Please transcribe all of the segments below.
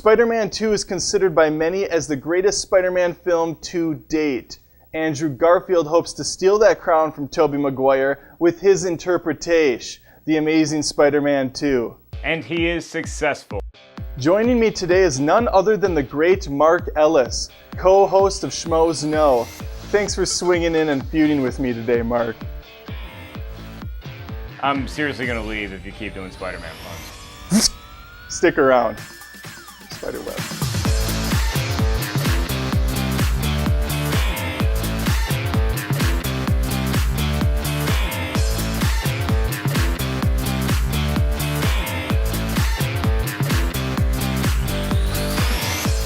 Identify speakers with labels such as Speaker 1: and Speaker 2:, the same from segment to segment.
Speaker 1: Spider-Man 2 is considered by many as the greatest Spider-Man film to date. Andrew Garfield hopes to steal that crown from Tobey Maguire with his interpretation, The Amazing Spider-Man 2.
Speaker 2: And he is successful.
Speaker 1: Joining me today is none other than the great Mark Ellis, co-host of Schmoes Know. Thanks for swinging in and feuding with me today, Mark.
Speaker 2: I'm seriously going to leave if you keep doing Spider-Man puns.
Speaker 1: Stick around. Spiderweb.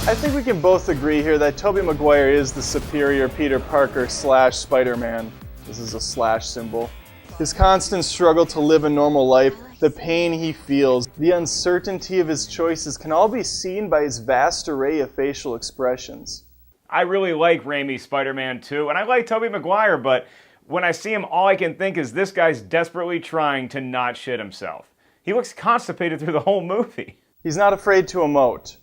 Speaker 1: I think we can both agree here that Tobey Maguire is the superior Peter Parker / Spider-Man. This is a slash symbol. His constant struggle to live a normal life, the pain he feels, the uncertainty of his choices can all be seen by his vast array of facial expressions.
Speaker 2: I really like Raimi's Spider-Man 2, and I like Tobey Maguire, but when I see him, all I can think is this guy's desperately trying to not shit himself. He looks constipated through the whole movie.
Speaker 1: He's not afraid to emote.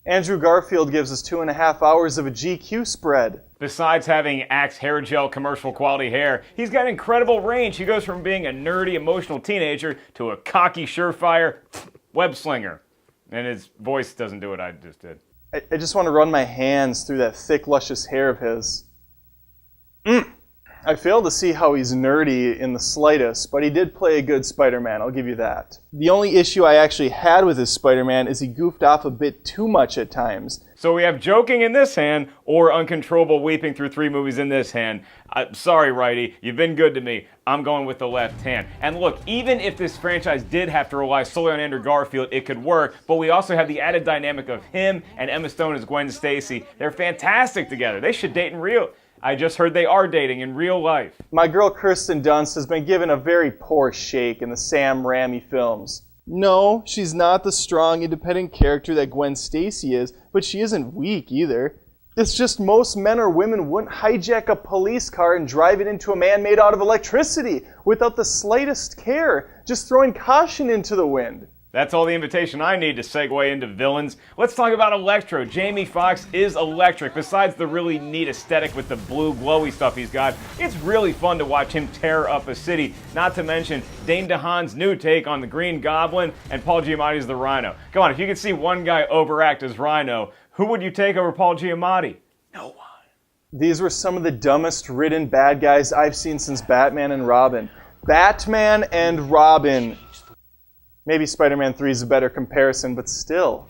Speaker 1: Andrew Garfield gives us 2.5 hours of a GQ spread. Besides
Speaker 2: having Axe hair gel commercial quality hair, he's got incredible range. He goes from being a nerdy, emotional teenager to a cocky, surefire web slinger. And his voice doesn't do what I just did.
Speaker 1: I just want to run my hands through that thick, luscious hair of his. I fail to see how he's nerdy in the slightest, but he did play a good Spider-Man, I'll give you that. The only issue I actually had with his Spider-Man is he goofed off a bit too much at times.
Speaker 2: So we have joking in this hand, or uncontrollable weeping through 3 movies in this hand. Sorry, righty, you've been good to me. I'm going with the left hand. And look, even if this franchise did have to rely solely on Andrew Garfield, it could work, but we also have the added dynamic of him and Emma Stone as Gwen Stacy. They're fantastic together. They should date in real... I just heard they are dating in real life.
Speaker 1: My girl Kirsten Dunst has been given a very poor shake in the Sam Raimi films. No, she's not the strong, independent character that Gwen Stacy is, but she isn't weak either. It's just most men or women wouldn't hijack a police car and drive it into a man made out of electricity without the slightest care, just throwing caution into the wind.
Speaker 2: That's all the invitation I need to segue into villains. Let's talk about Electro. Jamie Foxx is electric. Besides the really neat aesthetic with the blue glowy stuff he's got, it's really fun to watch him tear up a city. Not to mention Dane DeHaan's new take on the Green Goblin and Paul Giamatti's the Rhino. Come on, if you could see one guy overact as Rhino, who would you take over Paul Giamatti? No one.
Speaker 1: These were some of the dumbest written bad guys I've seen since Batman and Robin. Batman and Robin. Maybe Spider-Man 3 is a better comparison, but still.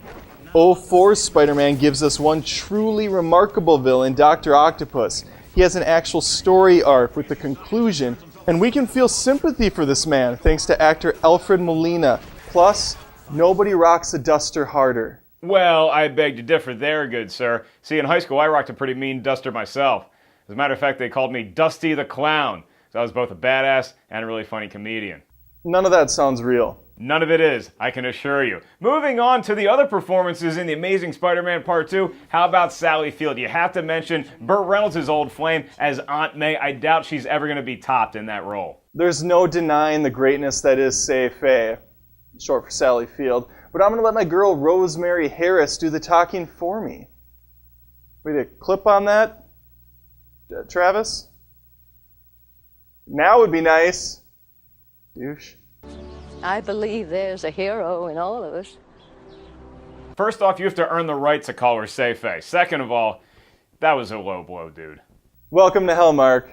Speaker 1: 04's Spider-Man gives us one truly remarkable villain, Dr. Octopus. He has an actual story arc with the conclusion, and we can feel sympathy for this man thanks to actor Alfred Molina. Plus, nobody rocks a duster harder.
Speaker 2: Well, I beg to differ there, good sir. See, in high school I rocked a pretty mean duster myself. As a matter of fact, they called me Dusty the Clown, so I was both a badass and a really funny comedian.
Speaker 1: None of that sounds real.
Speaker 2: None of it is, I can assure you. Moving on to the other performances in The Amazing Spider-Man Part 2, how about Sally Field? You have to mention Burt Reynolds' old flame as Aunt May. I doubt she's ever going to be topped in that role.
Speaker 1: There's no denying the greatness that is Faye, short for Sally Field, but I'm going to let my girl Rosemary Harris do the talking for me. Wait, a clip on that? Travis? Now would be nice. Douche.
Speaker 3: I believe there's a hero in all of us.
Speaker 2: First off, you have to earn the right to call her Faye. Second of all, that was a low blow, dude.
Speaker 1: Welcome to hell, Mark.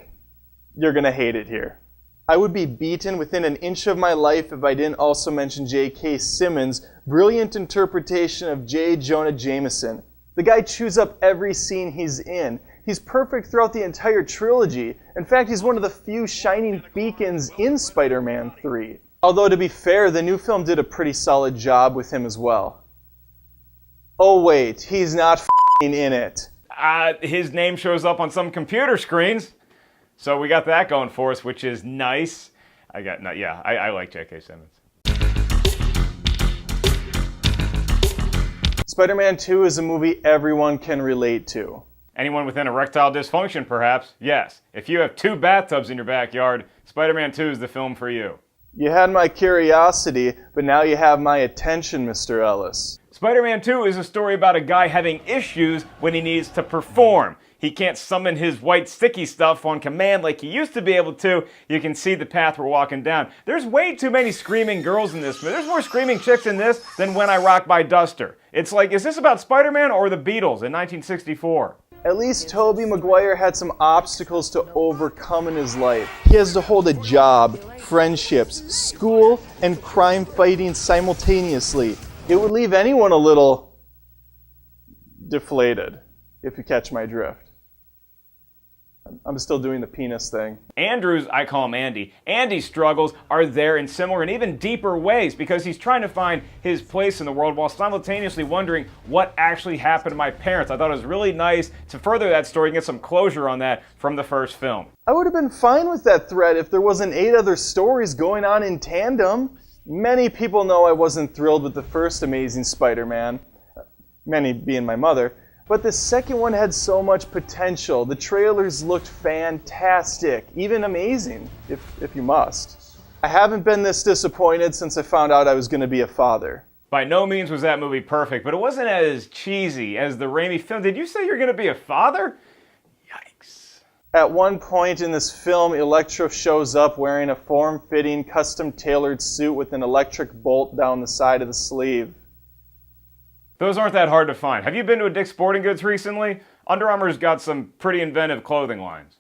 Speaker 1: You're gonna hate it here. I would be beaten within an inch of my life if I didn't also mention J.K. Simmons' brilliant interpretation of J. Jonah Jameson. The guy chews up every scene he's in. He's perfect throughout the entire trilogy. In fact, he's one of the few shining beacons in Spider-Man 3. Although, to be fair, the new film did a pretty solid job with him as well. Oh wait, he's not f***ing in it.
Speaker 2: His name shows up on some computer screens. So we got that going for us, which is nice. I like J.K. Simmons.
Speaker 1: Spider-Man 2 is a movie everyone can relate to.
Speaker 2: Anyone with an erectile dysfunction, perhaps? Yes. If you have 2 bathtubs in your backyard, Spider-Man 2 is the film for you.
Speaker 1: You had my curiosity, but now you have my attention, Mr. Ellis.
Speaker 2: Spider-Man 2 is a story about a guy having issues when he needs to perform. He can't summon his white sticky stuff on command like he used to be able to. You can see the path we're walking down. There's way too many screaming girls in this movie. There's more screaming chicks in this than When I Rock My Duster. It's like, is this about Spider-Man or the Beatles in 1964?
Speaker 1: At least Tobey Maguire had some obstacles to overcome in his life. He has to hold a job, friendships, school, and crime fighting simultaneously. It would leave anyone a little deflated, if you catch my drift. I'm still doing the penis thing.
Speaker 2: Andrew's, I call him Andy, Andy's struggles are there in similar and even deeper ways because he's trying to find his place in the world while simultaneously wondering what actually happened to my parents. I thought it was really nice to further that story and get some closure on that from the first film.
Speaker 1: I would have been fine with that thread if there wasn't 8 other stories going on in tandem. Many people know I wasn't thrilled with the first Amazing Spider-Man, many being my mother. But the second one had so much potential. The trailers looked fantastic, even amazing, if you must. I haven't been this disappointed since I found out I was going to be a father.
Speaker 2: By no means was that movie perfect, but it wasn't as cheesy as the Raimi film. Did you say you're going to be a father? Yikes.
Speaker 1: At one point in this film, Electro shows up wearing a form-fitting, custom-tailored suit with an electric bolt down the side of the sleeve.
Speaker 2: Those aren't that hard to find. Have you been to a Dick's Sporting Goods recently? Under Armour's got some pretty inventive clothing lines.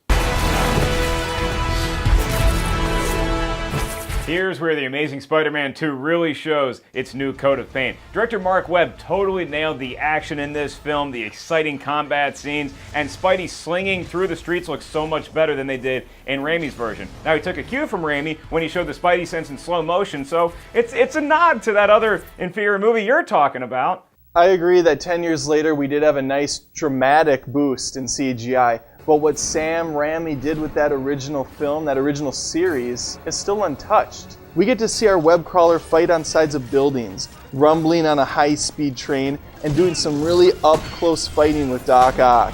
Speaker 2: Here's where The Amazing Spider-Man 2 really shows its new coat of paint. Director Mark Webb totally nailed the action in this film, the exciting combat scenes, and Spidey slinging through the streets looks so much better than they did in Raimi's version. Now, he took a cue from Raimi when he showed the Spidey sense in slow motion, so it's a nod to that other inferior movie you're talking about.
Speaker 1: I agree that 10 years later we did have a nice dramatic boost in CGI, but what Sam Raimi did with that original film, that original series, is still untouched. We get to see our web crawler fight on sides of buildings, rumbling on a high-speed train, and doing some really up-close fighting with Doc Ock.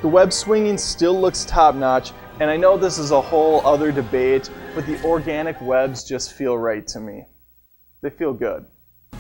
Speaker 1: The web swinging still looks top-notch, and I know this is a whole other debate, but the organic webs just feel right to me. They feel good.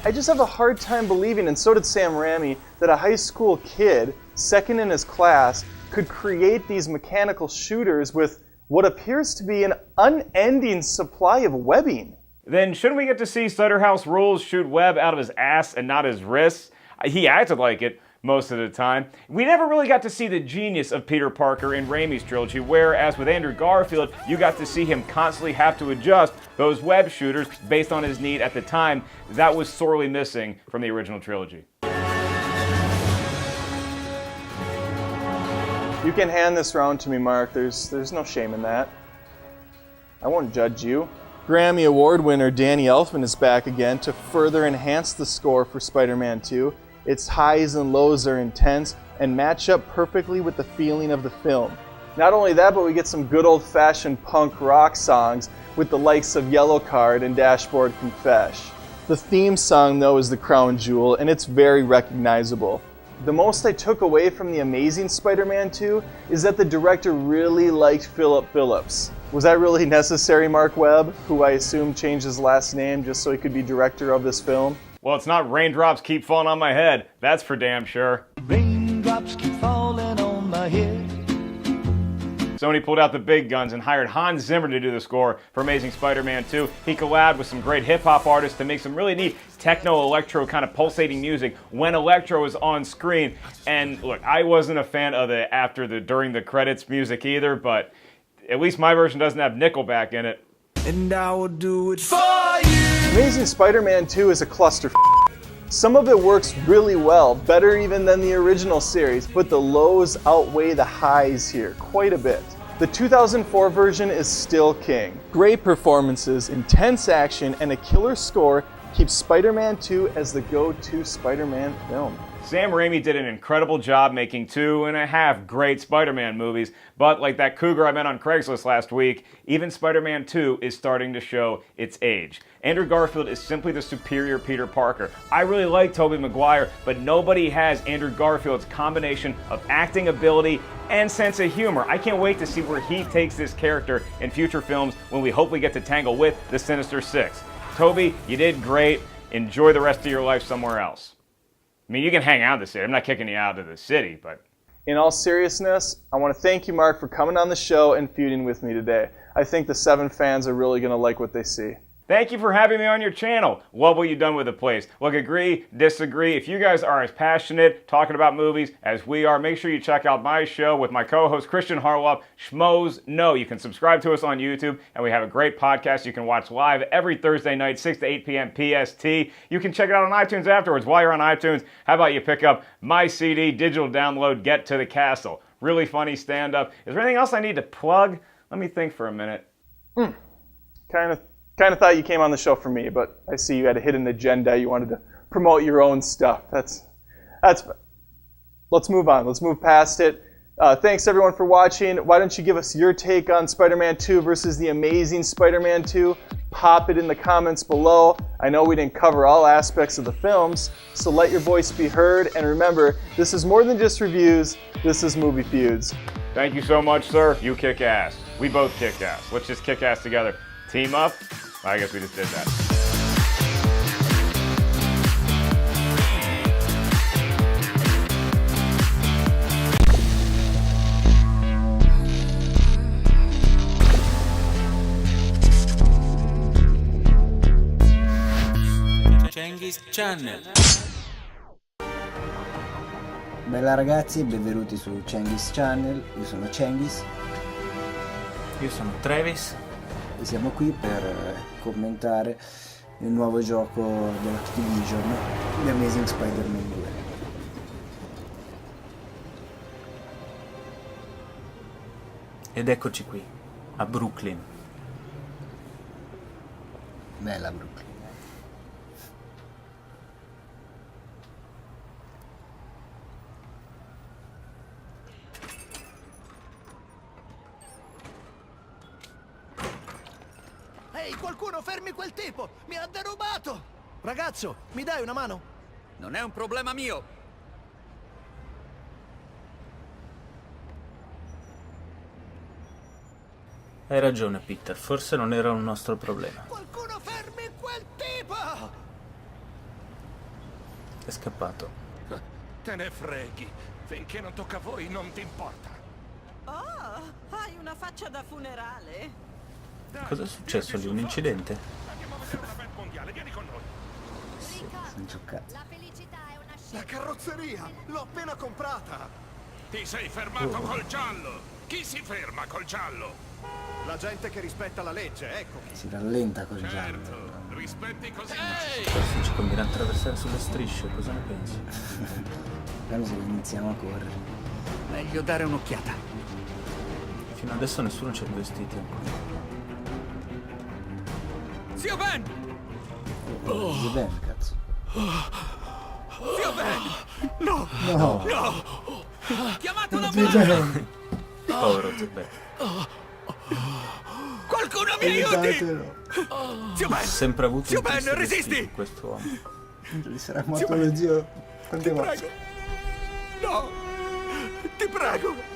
Speaker 1: I just have a hard time believing, and so did Sam Raimi, that a high school kid, second in his class, could create these mechanical shooters with what appears to be an unending supply of webbing.
Speaker 2: Then shouldn't we get to see Slaughterhouse Rules shoot Webb out of his ass and not his wrists? He acted like it most of the time. We never really got to see the genius of Peter Parker in Raimi's trilogy, whereas with Andrew Garfield, you got to see him constantly have to adjust those web shooters based on his need at the time. That was sorely missing from the original trilogy.
Speaker 1: You can hand this round to me, Mark. There's no shame in that. I won't judge you. Grammy Award winner Danny Elfman is back again to further enhance the score for Spider-Man 2. Its highs and lows are intense and match up perfectly with the feeling of the film. Not only that, but we get some good old-fashioned punk rock songs with the likes of Yellowcard and Dashboard Confesh. The theme song, though, is the crown jewel, and it's very recognizable. The most I took away from The Amazing Spider-Man 2 is that the director really liked Philip Phillips. Was that really necessary, Mark Webb, who I assume changed his last name just so he could be director of this film?
Speaker 2: Well, it's not Raindrops Keep Falling on My Head. That's for damn sure.
Speaker 4: Raindrops keep falling on my head.
Speaker 2: Sony pulled out the big guns and hired Hans Zimmer to do the score for Amazing Spider-Man 2. He collabed with some great hip-hop artists to make some really neat techno-electro kind of pulsating music when Electro was on screen. And look, I wasn't a fan of the during the credits music either, but at least my version doesn't have Nickelback in it.
Speaker 4: And I will do it for you.
Speaker 1: Amazing Spider-Man 2 is a cluster. Some of it works really well, better even than the original series, but the lows outweigh the highs here quite a bit. The 2004 version is still king. Great performances, intense action, and a killer score keep Spider-Man 2 as the go-to Spider-Man film.
Speaker 2: Sam Raimi did an incredible job making 2.5 great Spider-Man movies, but like that cougar I met on Craigslist last week, even Spider-Man 2 is starting to show its age. Andrew Garfield is simply the superior Peter Parker. I really like Tobey Maguire, but nobody has Andrew Garfield's combination of acting ability and sense of humor. I can't wait to see where he takes this character in future films when we hopefully get to tangle with the Sinister Six. Tobey, you did great. Enjoy the rest of your life somewhere else. I mean, you can hang out in the city. I'm not kicking you out of the city, but...
Speaker 1: In all seriousness, I want to thank you, Mark, for coming on the show and feuding with me today. I think the 7 fans are really going to like what they see.
Speaker 2: Thank you for having me on your channel. Love what you've done with the place. Look, agree, disagree. If you guys are as passionate talking about movies as we are, make sure you check out my show with my co-host Christian Harloff, Schmoes Know. You can subscribe to us on YouTube, and we have a great podcast you can watch live every Thursday night, 6 to 8 p.m. PST. You can check it out on iTunes afterwards. While you're on iTunes, how about you pick up my CD, digital download, Get to the Castle. Really funny stand-up. Is there anything else I need to plug? Let me think for a minute.
Speaker 1: Kind of thought you came on the show for me, but I see you had a hidden agenda. You wanted to promote your own stuff. That's. Let's move on. Let's move past it. Thanks everyone for watching. Why don't you give us your take on Spider-Man 2 versus the Amazing Spider-Man 2? Pop it in the comments below. I know we didn't cover all aspects of the films, so let your voice be heard. And remember, this is more than just reviews. This is Movie Feuds.
Speaker 2: Thank you so much, sir. You kick ass. We both kick ass. Let's just kick ass together. Team up? I guess we just did that.
Speaker 5: Cengiz Channel.
Speaker 6: Bella ragazzi, benvenuti su Cengiz Channel. Io sono Cengiz
Speaker 5: Io sono Travis.
Speaker 6: e siamo qui per commentare il nuovo gioco dell'Activision, The Amazing Spider-Man 2.
Speaker 5: Ed eccoci qui, a Brooklyn.
Speaker 6: Bella Brooklyn.
Speaker 4: Ehi, qualcuno fermi quel tipo! Mi ha derubato! Ragazzo, mi dai una mano?
Speaker 7: Non è un problema mio.
Speaker 5: Hai ragione, Peter, forse non era un nostro problema.
Speaker 4: Qualcuno fermi quel tipo!
Speaker 5: È scappato.
Speaker 8: Te ne freghi. Finché non tocca a voi, non ti importa.
Speaker 9: Oh, hai una faccia da funerale.
Speaker 5: Cosa è successo lì? Un incidente?
Speaker 8: Andiamo a vedere una band mondiale, vieni con noi.
Speaker 6: Sono giocato.
Speaker 8: La carrozzeria, l'ho appena comprata. Ti sei fermato col giallo. Chi si ferma col giallo? La gente che rispetta la legge, ecco.
Speaker 6: Si rallenta col giallo.
Speaker 8: Certo, rispetti così.
Speaker 5: Forse ci conviene attraversare sulle strisce, cosa ne pensi?
Speaker 6: Allora se iniziamo a correre.
Speaker 7: Meglio dare un'occhiata.
Speaker 5: Fino adesso nessuno ci ha vestiti ancora.
Speaker 7: Zio Ben!
Speaker 6: Così bene, cazzo.
Speaker 7: Zio Ben!
Speaker 6: No!
Speaker 7: Chiamate una
Speaker 6: Zio Ben!
Speaker 5: Povero Zio Ben.
Speaker 7: Qualcuno mi aiuti!
Speaker 6: Aiutatelo!
Speaker 7: Zio
Speaker 5: Ha
Speaker 7: Ben!
Speaker 5: sempre avuto
Speaker 7: Zio
Speaker 5: un
Speaker 7: Ben,
Speaker 5: triste
Speaker 7: resisti!
Speaker 5: destino, questo uomo.
Speaker 6: Gli sarà morto lo zio. Quante volte?
Speaker 7: Prego! No! Ti prego!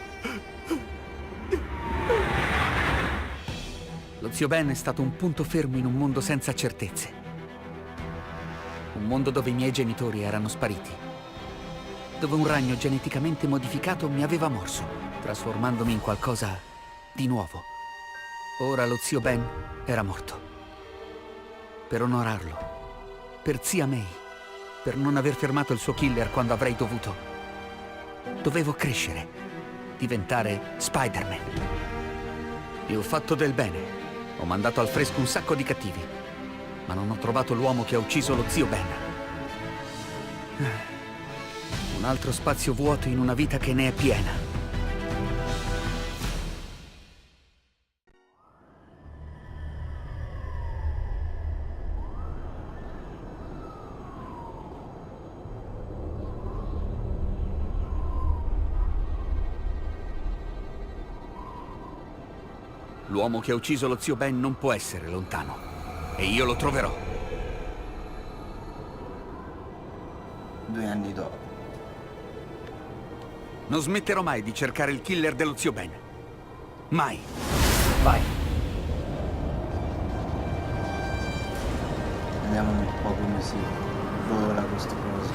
Speaker 7: Lo zio Ben è stato un punto fermo in un mondo senza certezze. Un mondo dove i miei genitori erano spariti. Dove un ragno geneticamente modificato mi aveva morso, trasformandomi in qualcosa di nuovo. Ora lo zio Ben era morto. Per onorarlo, per zia May, per non aver fermato il suo killer quando avrei dovuto. Dovevo crescere, diventare Spider-Man. E ho fatto del bene. Ho mandato al fresco un sacco di cattivi, ma non ho trovato l'uomo che ha ucciso lo zio Ben. Un altro spazio vuoto in una vita che ne è piena. L'uomo che ha ucciso lo zio Ben non può essere lontano. E io lo troverò.
Speaker 6: 2 anni dopo.
Speaker 7: Non smetterò mai di cercare il killer dello zio Ben. Mai.
Speaker 5: Vai.
Speaker 6: Vediamo un po' come si vola questo coso.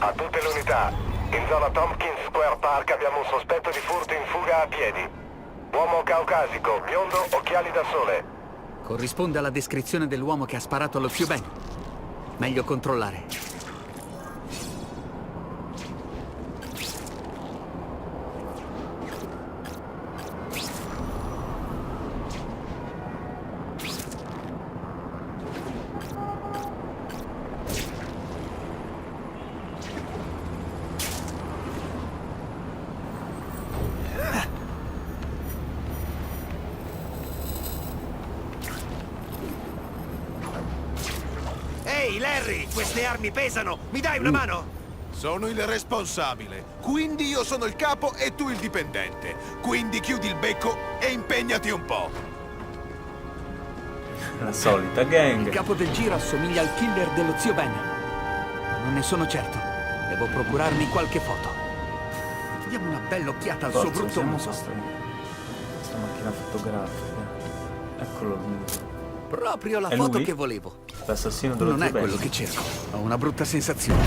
Speaker 8: A tutte le unità, in zona Tompkins Square Park abbiamo un sospetto di furto in fuga a piedi. Uomo caucasico, biondo, occhiali da sole.
Speaker 7: Corrisponde alla descrizione dell'uomo che ha sparato allo zio Ben. Meglio controllare.
Speaker 4: Ehi, Larry, queste armi pesano! Mi dai una mano?
Speaker 8: Sono il responsabile, quindi io sono il capo e tu il dipendente. Quindi chiudi il becco e impegnati un po'.
Speaker 5: La solita
Speaker 7: Il
Speaker 5: gang.
Speaker 7: capo del giro assomiglia al killer dello zio Ben. Non ne sono certo. Devo procurarmi qualche foto. Diamo una bella occhiata al suo
Speaker 5: Forza,
Speaker 7: brutto
Speaker 5: usiamo
Speaker 7: muso.
Speaker 5: questa macchina fotografica. Eccolo lui.
Speaker 7: Proprio la
Speaker 5: È
Speaker 7: foto
Speaker 5: lui?
Speaker 7: che volevo.
Speaker 5: L'assassino dello
Speaker 7: Non
Speaker 5: zio
Speaker 7: è
Speaker 5: Ben.
Speaker 7: quello che cerco. Ho una brutta sensazione.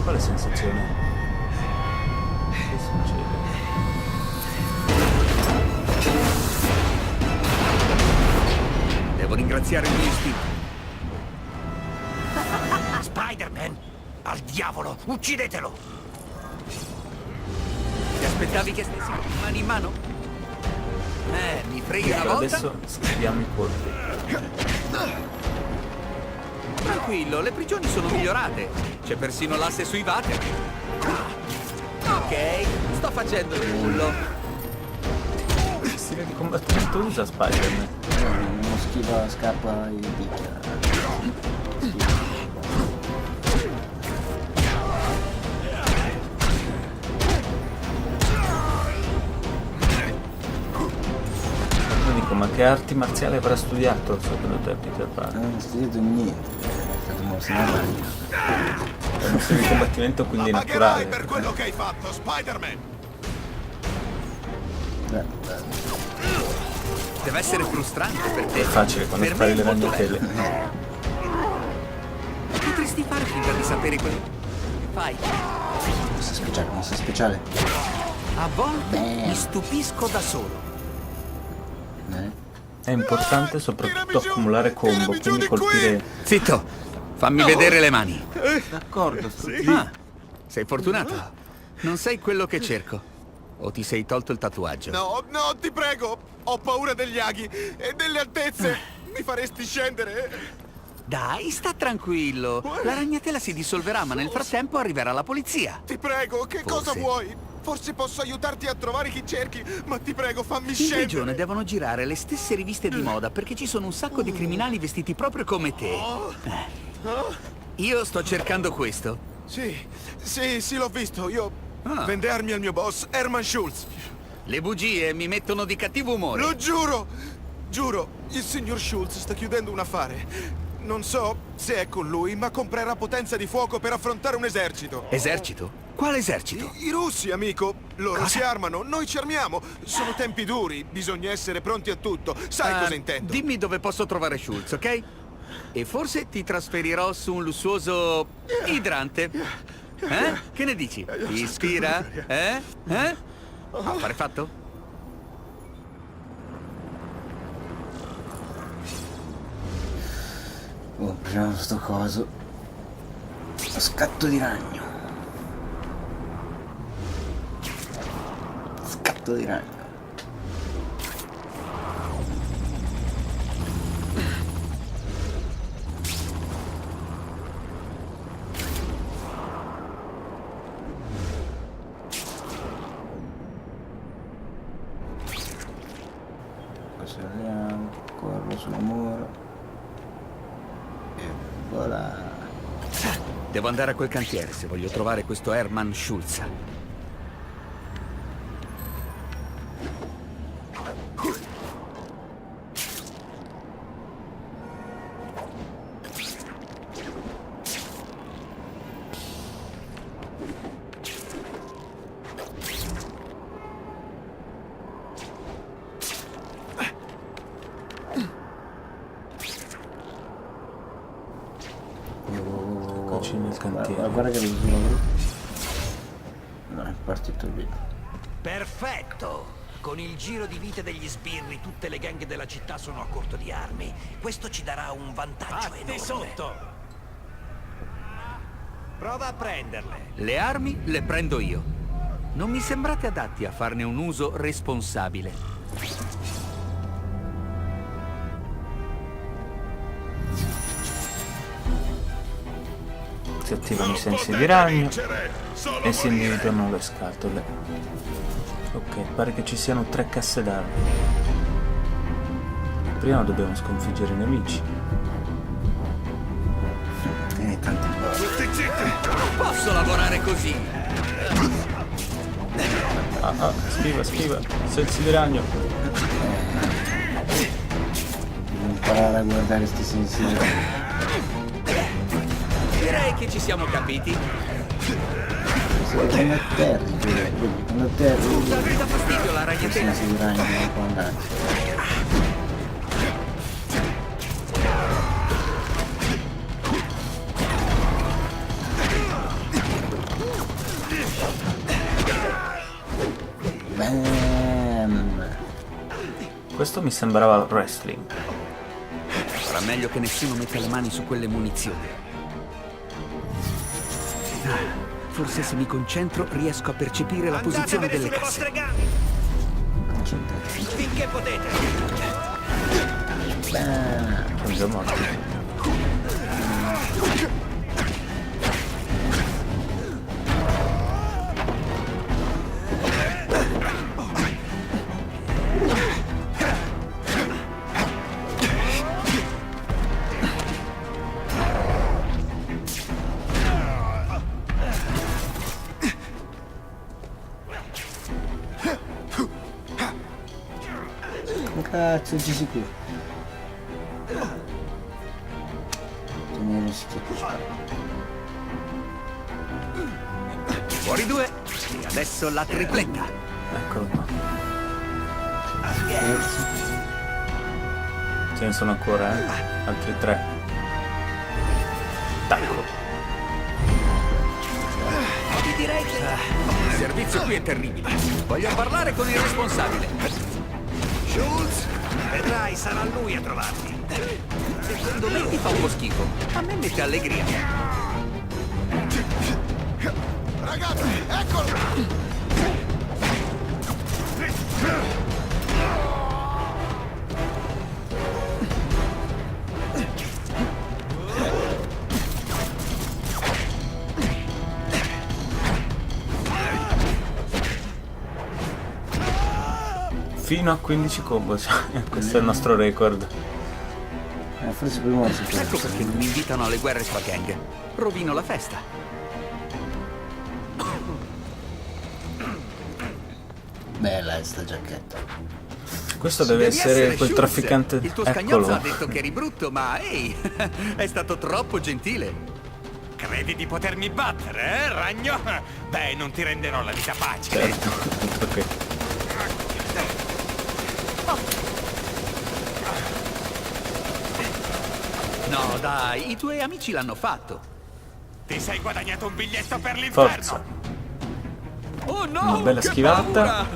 Speaker 5: Quale sensazione? Che succede?
Speaker 7: Devo ringraziare il mio istinto.
Speaker 4: Spider-Man! Al diavolo! Uccidetelo!
Speaker 7: Ti aspettavi che stessi mano in mano? Mi freghi una
Speaker 5: Per
Speaker 7: volta?
Speaker 5: adesso scriviamo i colpi.
Speaker 7: Tranquillo, le prigioni sono migliorate. C'è persino l'asse sui water. Ok, sto facendo il bullo.
Speaker 5: Che stile di combattimento usa Spider-Man?
Speaker 6: Uno schiva scappa e picchia.
Speaker 5: Io dico, ma che arti marziali avrà studiato secondo te Peter Parker?
Speaker 6: Non ho studiato niente. È stato mosso una ragno.
Speaker 5: È uno stile di combattimento quindi
Speaker 8: Ma pagherai
Speaker 5: naturale.
Speaker 8: per quello che hai fatto, Spider-Man!
Speaker 7: Deve essere frustrante per te.
Speaker 5: È facile quando
Speaker 7: Per
Speaker 5: spari
Speaker 7: me
Speaker 5: le
Speaker 7: è molto
Speaker 5: ragnatele.
Speaker 7: bello. Potresti fare finta di sapere quello che fai.
Speaker 6: Mossa speciale.
Speaker 7: A volte mi stupisco da solo.
Speaker 5: È importante soprattutto accumulare combo, quindi colpire...
Speaker 7: Zitto, fammi vedere le mani.
Speaker 5: D'accordo, sto
Speaker 7: Ah, sei fortunato. Non sei quello che cerco. O ti sei tolto il tatuaggio?
Speaker 8: No, no, ti prego! Ho paura degli aghi e delle altezze! Mi faresti scendere?
Speaker 7: Dai, sta tranquillo. La ragnatela si dissolverà, ma nel frattempo arriverà la polizia.
Speaker 8: Ti prego, che cosa
Speaker 7: Forse.
Speaker 8: vuoi? Forse posso aiutarti a trovare chi cerchi, ma ti prego, fammi
Speaker 7: In
Speaker 8: scendere!
Speaker 7: prigione devono girare le stesse riviste di moda perché ci sono un sacco di criminali vestiti proprio come te. Io sto cercando questo.
Speaker 8: Sì, l'ho visto. Io vende armi al mio boss, Herman Schultz.
Speaker 7: Le bugie mi mettono di cattivo umore.
Speaker 8: Lo giuro! Giuro, il signor Schultz sta chiudendo un affare. Non so se è con lui, ma comprerà potenza di fuoco per affrontare un esercito.
Speaker 7: Esercito? Quale esercito?
Speaker 8: I russi, amico. Loro
Speaker 7: Cosa?
Speaker 8: si armano, noi ci armiamo. Sono tempi duri, bisogna essere pronti a tutto. Sai cosa intendo?
Speaker 7: Dimmi dove posso trovare Schultz, ok? E forse ti trasferirò su un lussuoso idrante. Che ne dici? Ti ispira? Affare fatto?
Speaker 6: Proviamo sto coso. Scatto di ragno. Scatto di ragno. Saliamo, corro sulla mura. E voilà.
Speaker 7: Devo andare a quel cantiere se voglio trovare questo Herman Schultz.
Speaker 5: vicino al cantiere.
Speaker 6: Guarda che lo uso. No, è partito lì.
Speaker 4: Perfetto! Con il giro di vite degli sbirri, tutte le gang della città sono a corto di armi. Questo ci darà un vantaggio enorme. Sotto! Prova a prenderle.
Speaker 7: Le armi le prendo io. Non mi sembrate adatti a farne un uso responsabile.
Speaker 5: Si attivano i sensi di ragno e si individuano le scatole. Ok, pare che ci siano 3 casse d'armi. Prima dobbiamo sconfiggere i nemici.
Speaker 6: Tanti
Speaker 7: Non posso lavorare così.
Speaker 5: Schiva, sensi di ragno.
Speaker 6: Devo imparare a guardare sti sensi.
Speaker 7: Direi che ci siamo capiti.
Speaker 6: Quando atterri, quando atterri,
Speaker 7: Mi dà fastidio la ragnatela.
Speaker 6: sensi di ragno non può andare. Bam.
Speaker 5: Questo mi sembrava wrestling.
Speaker 7: Sarà meglio che nessuno metta le mani su quelle munizioni. Forse se mi concentro riesco a percepire la posizione delle casse.
Speaker 4: Finché potete.
Speaker 5: Sono già morti.
Speaker 6: Cazzo, ci sicuro. Tenere schifo.
Speaker 7: Fuori 2. E adesso la tripletta.
Speaker 5: Eccolo qua. Ce ne sono ancora, altri 3. Tacco.
Speaker 7: Direi che il servizio qui è terribile. Voglio parlare con il responsabile.
Speaker 4: Schultz, vedrai, sarà lui a trovarti.
Speaker 7: Secondo me ti fa un po' schifo. A me mette allegria.
Speaker 8: Ragazzi, eccolo!
Speaker 5: Fino a 15 combo, questo è il nostro record.
Speaker 6: Forse prima si può.
Speaker 7: Ecco perché non mi invitano alle guerre fra gang. Rovino la festa.
Speaker 6: Bella sta giacchetta.
Speaker 5: Questo deve essere quel
Speaker 7: Schultz.
Speaker 5: trafficante.
Speaker 7: Il tuo scagnozzo
Speaker 5: Eccolo.
Speaker 7: ha detto che eri brutto, ma ehi, è stato troppo gentile.
Speaker 4: Credi di potermi battere, ragno? Beh, non ti renderò la vita facile.
Speaker 5: Certo, ok.
Speaker 7: No, dai, i tuoi amici l'hanno fatto.
Speaker 4: Ti sei guadagnato un biglietto per l'inferno.
Speaker 5: Forza.
Speaker 7: Oh no!
Speaker 5: Una bella
Speaker 7: che
Speaker 5: schivata.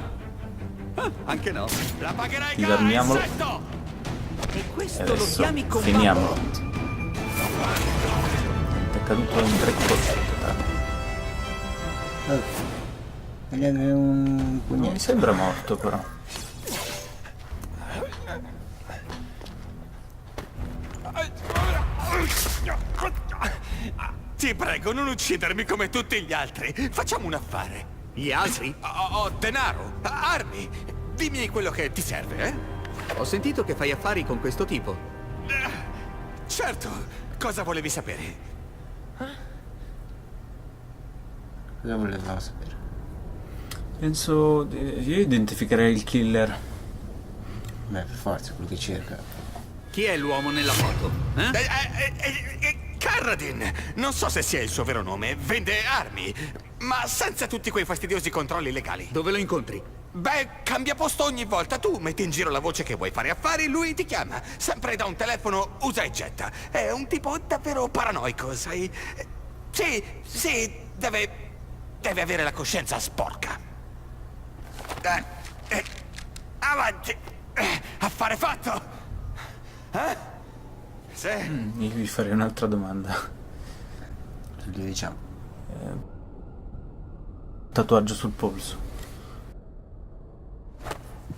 Speaker 7: paura! Anche no.
Speaker 4: La pagherai cara,
Speaker 5: Disarmiamolo.
Speaker 4: insetto!
Speaker 7: E questo
Speaker 5: E
Speaker 7: lo
Speaker 5: adesso
Speaker 7: chiami combattere?
Speaker 5: finiamolo. È caduto in 3 colpi in totale.
Speaker 6: Vediamo che è un
Speaker 5: Non mi
Speaker 6: pugnetto.
Speaker 5: sembra morto però.
Speaker 4: Ti prego, non uccidermi come tutti gli altri. Facciamo un affare.
Speaker 7: Gli altri?
Speaker 4: Ho denaro, armi. Dimmi quello che ti serve, eh?
Speaker 7: Ho sentito che fai affari con questo tipo.
Speaker 4: Certo. Cosa volevi sapere?
Speaker 6: Cosa volevamo sapere?
Speaker 5: Penso io identificherei il killer.
Speaker 6: Beh, per forza, quello che cerca.
Speaker 7: Chi è l'uomo nella foto?
Speaker 4: Carradine. Non so se sia il suo vero nome. Vende armi, ma senza tutti quei fastidiosi controlli legali.
Speaker 7: Dove lo incontri?
Speaker 4: Beh, cambia posto ogni volta. Tu metti in giro la voce che vuoi fare affari, lui ti chiama. Sempre da un telefono usa e getta. È un tipo davvero paranoico, sai? Sì, deve avere la coscienza sporca. Avanti. Affare fatto. Sì.
Speaker 5: Io vi farei un'altra domanda.
Speaker 6: Gli diciamo.
Speaker 5: Tatuaggio sul polso.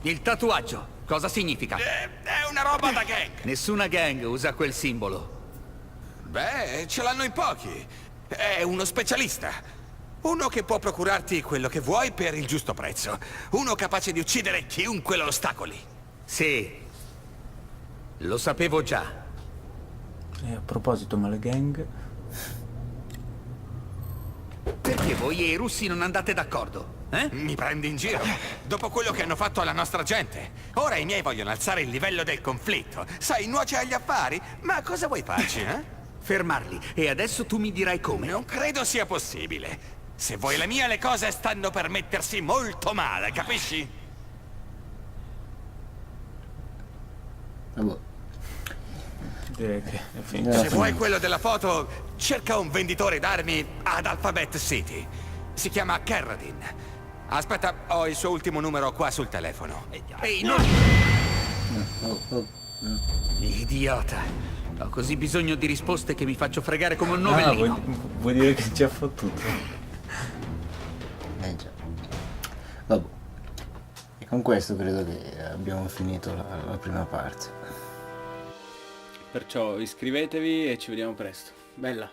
Speaker 7: Il tatuaggio, cosa significa?
Speaker 4: È una roba da gang.
Speaker 7: Nessuna gang usa quel simbolo.
Speaker 4: Beh, ce l'hanno in pochi. È uno specialista. Uno che può procurarti quello che vuoi per il giusto prezzo. Uno capace di uccidere chiunque lo ostacoli.
Speaker 7: Sì, lo sapevo già.
Speaker 5: E a proposito, ma le gang?
Speaker 7: Perché voi e i russi non andate d'accordo?
Speaker 4: Mi prendi in giro? Dopo quello che hanno fatto alla nostra gente. Ora i miei vogliono alzare il livello del conflitto. Sai, nuoce agli affari? Ma cosa vuoi farci,
Speaker 7: Fermarli. E adesso tu mi dirai come.
Speaker 4: Non credo sia possibile. Se vuoi la mia, le cose stanno per mettersi molto male, capisci?
Speaker 5: Direi che è finita.
Speaker 4: Se vuoi quello della foto, cerca un venditore d'armi ad Alphabet City. Si chiama Carradine. Aspetta, ho il suo ultimo numero qua sul telefono.
Speaker 7: Ehi, no! Idiota. Ho così bisogno di risposte che mi faccio fregare come un novellino.
Speaker 5: Vuoi dire che ci ha fottuto?
Speaker 6: Già. Vabbè. E con questo credo che abbiamo finito la prima parte.
Speaker 10: Perciò iscrivetevi e ci vediamo presto. Bella.